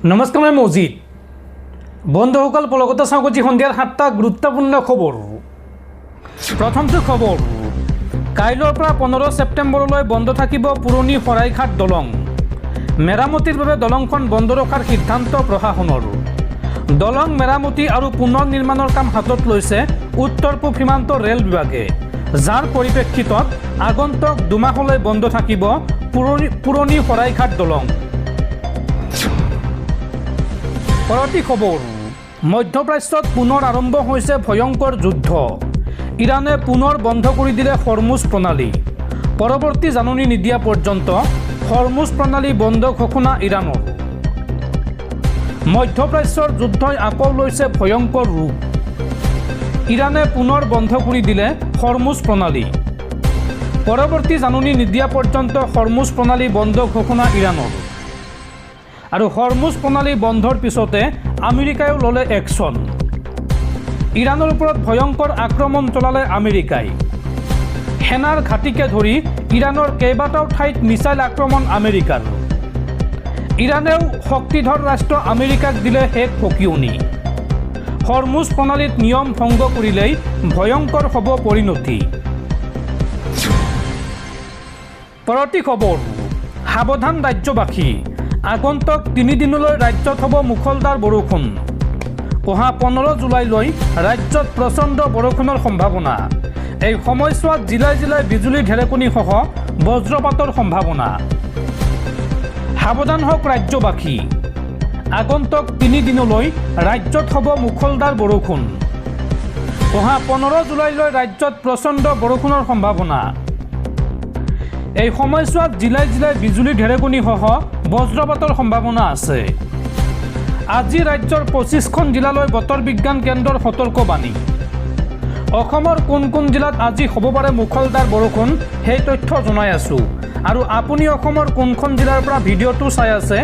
নমস্কাৰ, মই মজিদ। বন্ধুসকল, পলকতে চাওক আজি সন্ধিয়াৰ 7টা গুৰুত্বপূৰ্ণ খবৰ। প্ৰথমটো খবৰ, কাইলৈৰ পৰা 15 ছেপ্টেম্বৰলৈ বন্ধ থাকিব পুৰণি শৰাইঘাট দলং। মেৰামতিৰ বাবে দলংখন বন্ধ ৰখাৰ সিদ্ধান্ত প্ৰশাসনৰ। দলং মেৰামতি আৰু পুনৰ নিৰ্মাণৰ কাম হাতত লৈছে উত্তৰ পূব সীমান্ত ৰেল বিভাগে, যাৰ পৰিপ্ৰেক্ষিতত আগন্তুক দুমাহলৈ বন্ধ থাকিব পুৰণি শৰাইঘাট দলং। পৰৱৰ্তী খবৰ, মধ্যপ্ৰাচ্যত পুনৰ আৰম্ভ হৈছে ভয়ংকৰ যুদ্ধ। ইৰাণে পুনৰ বন্ধ কৰি দিলে হৰমুজ প্ৰণালী। পৰৱৰ্তী জাননী নিদিয়া পৰ্যন্ত হৰমুজ প্ৰণালী বন্ধ ঘোষণা ইৰাণৰ। মধ্যপ্ৰাচ্যৰ যুদ্ধই আকৌ লৈছে ভয়ংকৰ ৰূপ। ইৰাণে পুনৰ বন্ধ কৰি দিলে হৰমুজ প্ৰণালী। পৰৱৰ্তী জাননী নিদিয়া পৰ্যন্ত হৰমুজ প্ৰণালী বন্ধ ঘোষণা ইৰাণৰ। আৰু হৰমুজ প্ৰণালী বন্ধৰ পিছতে আমেৰিকায়ো ল'লে একশ্যন। ইৰাণৰ ওপৰত ভয়ংকৰ আক্ৰমণ চলালে আমেৰিকাই। সেনাৰ ঘাটিকে ধৰি ইৰাণৰ কেইবাটাও ঠাইত মিছাইল আক্ৰমণ আমেৰিকাৰ। ইৰাণেও শক্তিধৰ ৰাষ্ট্ৰ আমেৰিকাক দিলে শেষ সকিয়নি। হৰমুজ প্ৰণালীত নিয়ম ভংগ কৰিলেই ভয়ংকৰ হ'ব পৰিণতি। পৰৱৰ্তী খবৰ, সাৱধান ৰাজ্যবাসী। আগন্তুক 3 দিনলৈ ৰাজ্যত হ'ব মুখলধাৰ বৰষুণ। অহা 15 জুলাইলৈ ৰাজ্যত প্ৰচণ্ড বৰষুণৰ সম্ভাৱনা। এই সময়ছোৱাত জিলাই জিলাই বিজুলী ঢেৰেকণিসহ বজ্ৰপাতৰ সম্ভাৱনা। সাৱধান হওক ৰাজ্যবাসী। আগন্তুক 3 দিনলৈ ৰাজ্যত হ'ব মুখলধাৰ বৰষুণ। অহা 15 জুলাইলৈ ৰাজ্যত প্ৰচণ্ড বৰষুণৰ সম্ভাৱনা। এই সময়ছোৱাত জিলাই জিলাই বিজুলী ঢেৰেকণিসহ বজ্ৰপাতৰ সম্ভাৱনা আছে। আজি ৰাজ্যৰ 25খন জিলালৈ বতৰ বিজ্ঞান কেন্দ্ৰৰ সতৰ্কবাণী। অসমৰ কোন কোন জিলাত আজি হ'ব পাৰে মুখলধাৰ বৰষুণ, সেই তথ্য জনাই আছোঁ। আৰু আপুনি অসমৰ কোনখন জিলাৰ পৰা ভিডিঅ'টো চাই আছে,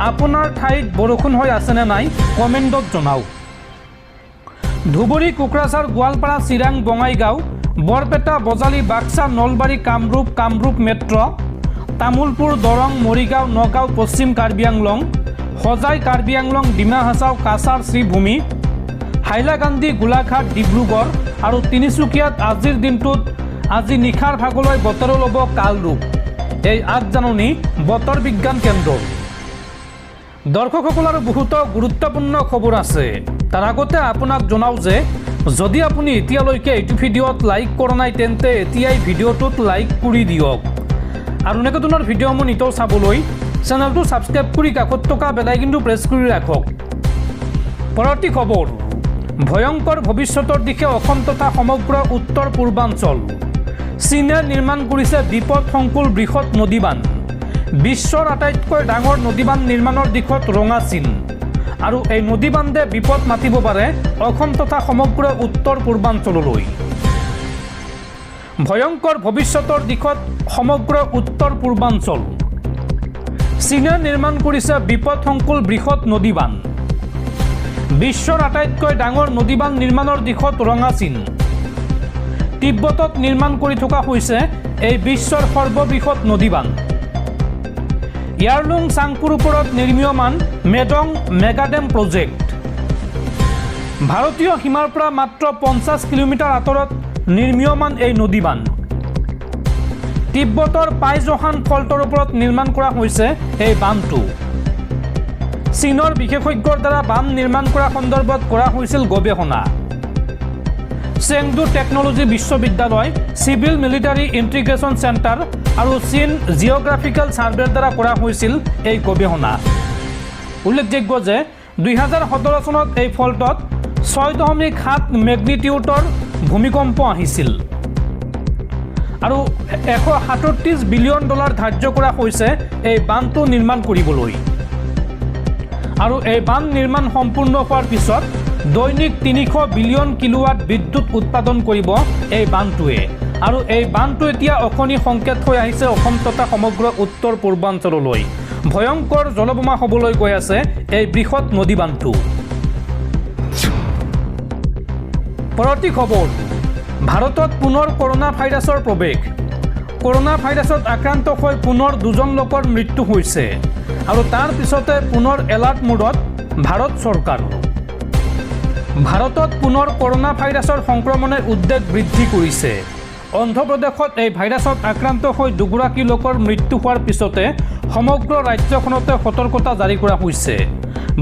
আপোনাৰ ঠাইত বৰষুণ হৈ আছেনে নাই কমেণ্টত জনাওক। ধুবুৰী, কোকৰাঝাৰ, গোৱালপাৰা, চিৰাং, বঙাইগাঁও, বৰপেটা, বজালী, বাক্সা, নলবাৰী, কামৰূপ মেট্ৰ', তামুলপুৰ, দৰং, মৰিগাঁও, নগাঁও, পশ্চিম কাৰ্বি আংলং, হোজাই, কাৰ্বি আংলং, ডিমা হাছাও, কাছাৰ, শ্ৰীভূমি, হাইলাকান্দি, গোলাঘাট, ডিব্ৰুগড় আৰু তিনিচুকীয়াত আজিৰ দিনটোত আজি নিশাৰ ভাগলৈ বতৰো ল'ব কাল ৰূপ। এই আগজাননী বতৰ বিজ্ঞান কেন্দ্ৰৰ। দৰ্শকসকল, আৰু বহুতো গুৰুত্বপূৰ্ণ খবৰ আছে। তাৰ আগতে আপোনাক জনাওঁ যে যদি আপুনি এতিয়ালৈকে এইটো ভিডিঅ'ত লাইক কৰা নাই, তেন্তে এতিয়াই ভিডিঅ'টোত লাইক কৰি দিয়ক। আৰু এনেকুৱা ধৰণৰ ভিডিঅ'সমূহ নিতৌ চাবলৈ চেনেলটো ছাবস্ক্ৰাইব কৰি কাষত থকা বেলাইকনটো প্ৰেছ কৰি ৰাখক। পৰৱৰ্তী খবৰ, ভয়ংকৰ ভৱিষ্যতৰ দিশে অসম তথা সমগ্ৰ উত্তৰ পূৰ্বাঞ্চল। চীনে নিৰ্মাণ কৰিছে বিপদসংকুল বৃহৎ নদীবান্ধ। বিশ্বৰ আটাইতকৈ ডাঙৰ নদীবান্ধ নিৰ্মাণৰ দিশত ৰঙা চীন। আৰু এই নদীবান্ধে বিপদ মাতিব পাৰে অসম তথা সমগ্ৰ উত্তৰ পূৰ্বাঞ্চললৈ। ভয়ংকৰ ভৱিষ্যতৰ দিশত সমগ্ৰ উত্তৰ পূৰ্বাঞ্চল। চীনে নিৰ্মাণ কৰিছে বিপদসংকুল বৃহৎ নদীবান্ধ। বিশ্বৰ আটাইতকৈ ডাঙৰ নদীবান্ধ নিৰ্মাণৰ দিশত ৰঙা চীন। তিব্বতত নিৰ্মাণ কৰি থকা হৈছে এই বিশ্বৰ সৰ্ববৃহৎ নদীবান্ধ। ইয়াৰলুং চাংপুৰ ওপৰত নিৰ্মীয়মান মেডং মেগাডেম প্ৰজেক্ট। ভাৰতীয় সীমাৰ পৰা মাত্ৰ 50 কিলোমিটাৰ আঁতৰত নিৰ্মীয়মান এই নদীবান্ধ। তিব্বতৰ পাইজহান ফল্টৰ ওপৰত নিৰ্মাণ কৰা হৈছে এই বান্ধটো। চীনৰ বিশেষজ্ঞৰ দ্বাৰা বান্ধ নিৰ্মাণ কৰা সন্দৰ্ভত কৰা হৈছিল গৱেষণা। চেংডু টেকনলজি বিশ্ববিদ্যালয়, চিভিল মিলিটাৰী ইণ্টিগ্ৰেশ্যন চেণ্টাৰ আৰু চীন জিঅ'গ্ৰাফিকেল ছাৰ্ভেৰ দ্বাৰা কৰা হৈছিল এই গৱেষণা। উল্লেখযোগ্য যে 2017 চনত এই ফল্টত 6.7 মেগনিটিউডৰ ভূমিকম্প আহিছিল। আৰু $137 বিলিয়ন ধাৰ্য কৰা হৈছে এই বান্ধটো নিৰ্মাণ কৰিবলৈ। আৰু এই বান্ধ নিৰ্মাণ সম্পূৰ্ণ হোৱাৰ পিছত দৈনিক 300 বিলিয়ন কিলোৱাট বিদ্যুৎ উৎপাদন কৰিব এই বান্ধটোৱে। আৰু এই বান্ধটো এতিয়া অশনি সংকেত হৈ আহিছে অসম তথা সমগ্ৰ উত্তৰ পূৰ্বাঞ্চললৈ। ভয়ংকৰ জলবোমা হ'বলৈ গৈ আছে এই বৃহৎ নদী বান্ধটো। পৰৱৰ্তী খবৰ, ভাৰতত পুনৰ কৰোনা ভাইৰাছৰ প্ৰৱেশ। কৰোনা ভাইৰাছত আক্ৰান্ত হৈ পুনৰ 2জন লোকৰ মৃত্যু হৈছে আৰু তাৰ পিছতে পুনৰ এলাৰ্ট মোডত ভাৰত চৰকাৰ। ভাৰতত পুনৰ কৰোনা ভাইৰাছৰ সংক্ৰমণে উদ্বেগ বৃদ্ধি কৰিছে। অন্ধ্ৰপ্ৰদেশত এই ভাইৰাছত আক্ৰান্ত হৈ 2গৰাকী লোকৰ মৃত্যু হোৱাৰ পিছতে সমগ্ৰ ৰাজ্যখনতে সতৰ্কতা জাৰি কৰা হৈছে।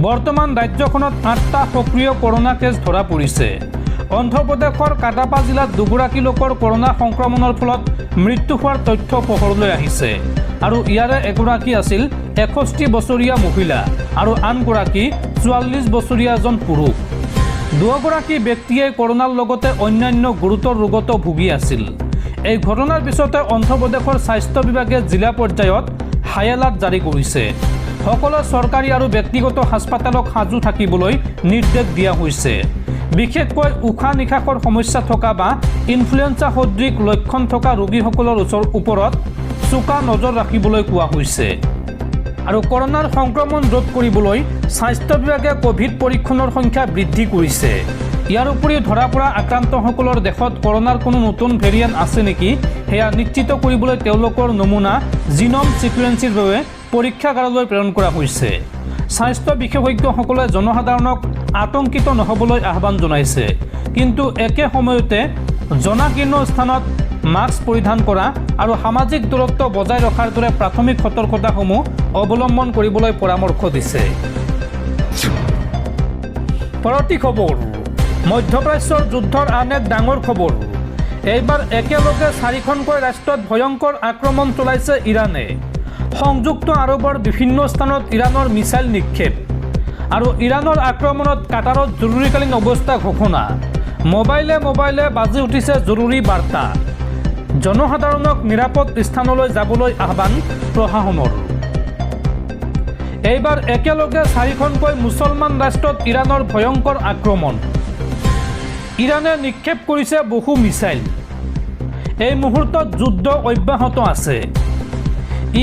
বৰ্তমান ৰাজ্যখনত 8টা সক্ৰিয় কৰোনা কেছ ধৰা পৰিছে। অন্ধ্ৰপ্ৰদেশৰ কাটাপা জিলাত 2গৰাকী লোকৰ কৰোনা সংক্ৰমণৰ ফলত মৃত্যু হোৱাৰ তথ্য পোহৰলৈ আহিছে আৰু ইয়াৰে এগৰাকী আছিল 61 বছৰীয়া মহিলা আৰু আনগৰাকী 44 বছৰীয়া এজন পুৰুষ। দুয়োগৰাকী ব্যক্তিয়ে কৰোনাৰ লগতে অন্যান্য গুৰুতৰ ৰোগতো ভুগি আছিল। এই ঘটনাৰ পিছতে অন্ধ্ৰপ্ৰদেশৰ স্বাস্থ্য বিভাগে জিলা পৰ্যায়ত হাই এলাৰ্ট জাৰি কৰিছে। সকলো চৰকাৰী আৰু ব্যক্তিগত হাস্পতালক সাজু থাকিবলৈ নিৰ্দেশ দিয়া হৈছে। বিশেষকৈ উশাহ নিশাহৰ সমস্যা থকা বা ইনফ্লুৱেঞ্জা সদৃশ লক্ষণ থকা ৰোগীসকলৰ ওপৰত চোকা নজৰ ৰাখিবলৈ কোৱা হৈছে। আৰু কৰোনাৰ সংক্ৰমণ ৰোধ কৰিবলৈ স্বাস্থ্য বিভাগে কোভিড পৰীক্ষণৰ সংখ্যা বৃদ্ধি কৰিছে। ইয়াৰ উপৰিও ধৰা পৰা আক্ৰান্তসকলৰ দেশত কৰোনাৰ কোনো নতুন ভেৰিয়েণ্ট আছে নেকি সেয়া নিশ্চিত কৰিবলৈ তেওঁলোকৰ নমুনা জিনম ছিকুৱেন্সিৰ বাবে পৰীক্ষাগাৰলৈ প্ৰেৰণ কৰা হৈছে। স্বাস্থ্য বিশেষজ্ঞসকলে জনসাধাৰণক আতংকিত নহবলৈ আহ্বান জনাইছে, কিন্তু একে সময়তে জনাকীৰ্ণ স্থানত মাস্ক পৰিধান কৰা আৰু সামাজিক দূৰত্ব বজাই ৰখাৰ দৰে প্ৰাথমিক সতৰ্কতাসমূহ অৱলম্বন কৰিবলৈ পৰামৰ্শ দিছে। পৰৱৰ্তী খবৰ, মধ্যপ্ৰাচ্যৰ যুদ্ধৰ আন এক ডাঙৰ খবৰ। এইবাৰ একেলগে 4খনকৈ ৰাষ্ট্ৰত ভয়ংকৰ আক্ৰমণ চলাইছে ইৰাণে। সংযুক্ত আৰৱৰ বিভিন্ন স্থানত ইৰাণৰ মিছাইল নিক্ষেপ আৰু ইৰাণৰ আক্ৰমণত কাটাৰত জৰুৰীকালীন অৱস্থা ঘোষণা। মোবাইলে মোবাইলে বাজি উঠিছে জৰুৰী বাৰ্তা। জনসাধাৰণক নিৰাপদ স্থানলৈ যাবলৈ আহ্বান প্ৰশাসনৰ। এইবাৰ একেলগে 4খনকৈ মুছলমান ৰাষ্ট্ৰত ইৰাণৰ ভয়ংকৰ আক্ৰমণ। ইৰাণে নিক্ষেপ কৰিছে বহু মিছাইল। এই মুহূৰ্তত যুদ্ধ অব্যাহত আছে।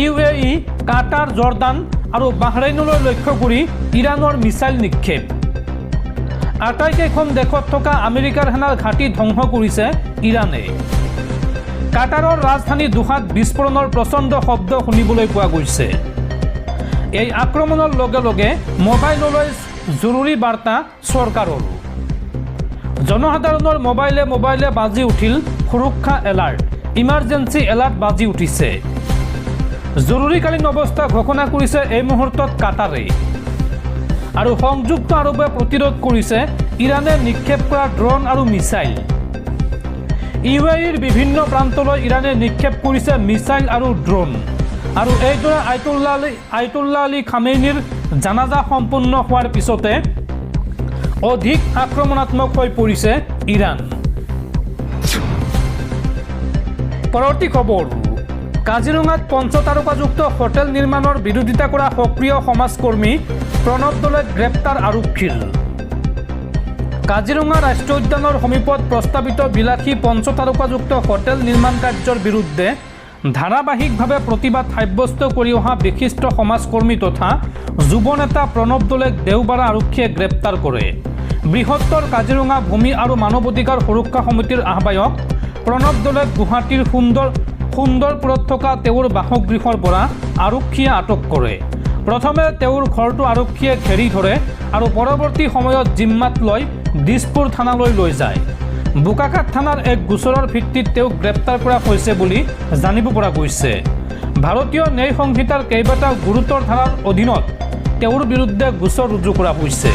UAE, কাটাৰ, জৰ্ডান আৰু বাহৰেইনলৈ লক্ষ্য কৰি ইৰাণৰ মিছাইল নিক্ষেপ। আটাইকেইখন দেশত থকা আমেৰিকাৰ সেনাৰ ঘাটি ধ্বংস কৰিছে ইৰাণে। কাটাৰৰ ৰাজধানী দোহাত বিস্ফোৰণৰ প্ৰচণ্ড শব্দ শুনিবলৈ পোৱা গৈছে। এই আক্ৰমণৰ লগে লগে মোবাইললৈ জৰুৰী বাৰ্তা চৰকাৰৰ। জনসাধাৰণৰ মোবাইলে মোবাইলে বাজি উঠিল সুৰক্ষা এলাৰ্ট, ইমাৰ্জেঞ্চি এলাৰ্ট বাজি উঠিছে। জৰুৰীকালীন অৱস্থা ঘোষণা কৰিছে এই মুহূৰ্তত কাটাৰে। আৰু সংযুক্ত আৰৱে প্ৰতিৰোধ কৰিছে ইৰাণে নিক্ষেপ কৰা ড্ৰোন আৰু মিছাইল। UAEৰ বিভিন্ন প্ৰান্তলৈ ইৰাণে নিক্ষেপ কৰিছে মিছাইল আৰু ড্ৰোন। আৰু এইদৰে আয়তুল্লাহ আলী খামেইনিৰ জানাজা সম্পূৰ্ণ হোৱাৰ পিছতে অধিক আক্ৰমণাত্মক হৈ পৰিছে ইৰাণ। পৰৱৰ্তী খবৰ, কাজিৰঙাত পঞ্চতাৰকাযুক্ত হোটেল নিৰ্মাণৰ বিৰোধিতা কৰা সক্ৰিয় সমাজকৰ্মী প্ৰণৱ দলেক গ্ৰেপ্তাৰ আৰক্ষীৰ। কাজিৰঙা ৰাষ্ট্ৰীয় উদ্যানৰ সমীপত প্ৰস্তাৱিত বিলাসী পঞ্চতাৰকাযুক্ত হোটেল নিৰ্মাণ কাৰ্যৰ বিৰুদ্ধে ধাৰাবাহিকভাৱে প্ৰতিবাদ সাব্যস্ত কৰি অহা বিশিষ্ট সমাজকৰ্মী তথা যুৱ নেতা প্ৰণৱ দলেক দেওবাৰে আৰক্ষীয়ে গ্ৰেপ্তাৰ কৰে। বৃহত্তৰ কাজিৰঙা ভূমি আৰু মানৱ অধিকাৰ সুৰক্ষা সমিতিৰ আহ্বায়ক প্ৰণৱ দলেক গুৱাহাটীৰ সুন্দৰপুৰত থকা তেওঁৰ বাসগৃহৰ পৰা আৰক্ষীয়ে আটক কৰে। প্ৰথমে তেওঁৰ ঘৰটো আৰক্ষীয়ে ঘেৰি ধৰে আৰু পৰৱৰ্তী সময়ত জিম্মাত লৈ দিছপুৰ থানালৈ লৈ যায়। বোকাখাট থানাৰ এক গোচৰৰ ভিত্তিত তেওঁক গ্ৰেপ্তাৰ কৰা হৈছে বুলি জানিব পৰা গৈছে। ভাৰতীয় ন্যায় সংহিতাৰ কেইবাটাও গুৰুতৰ ধাৰাৰ অধীনত তেওঁৰ বিৰুদ্ধে গোচৰ ৰুজু কৰা হৈছে।